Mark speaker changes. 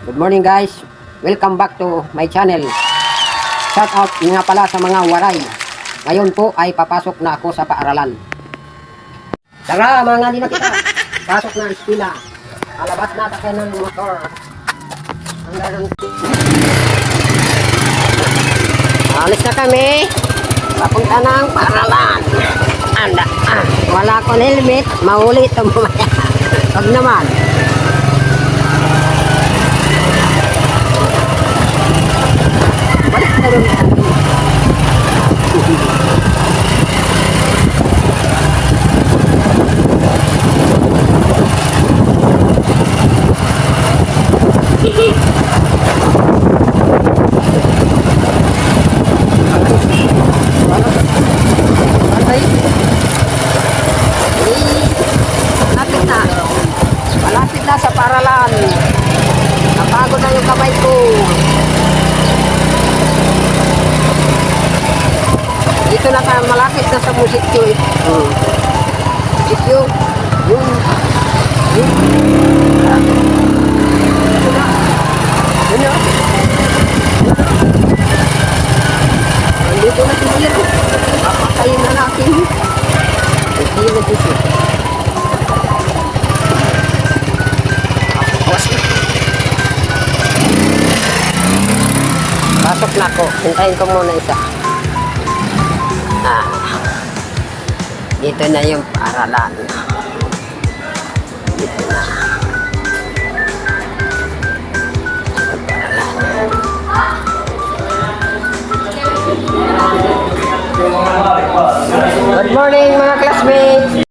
Speaker 1: Good morning guys. Welcome back to my channel. Shout out nga pala sa mga waray. Ngayon po ay papasok na ako sa paaralan. Tara mga nina kita. Pasok na ang eskwela. Palabas na tayo ng motor. Alis na kami. Papunta ng paaralan. Wala akong helmet. Mahuli ito mamaya. Wag naman. Balik na rin. Malapit na sa paaralan. Napagod na yung kamay ko. Dito na tayo, malapit na sa musikyo. Musikyo. Yung. Ito na. Ano? Dito na si Hiro. Papatayin na natin. Hindi na dito. Pasok na ako. Hintayin ko muna isa. Dito na yung paaralan. Dito na. Good morning mga classmates.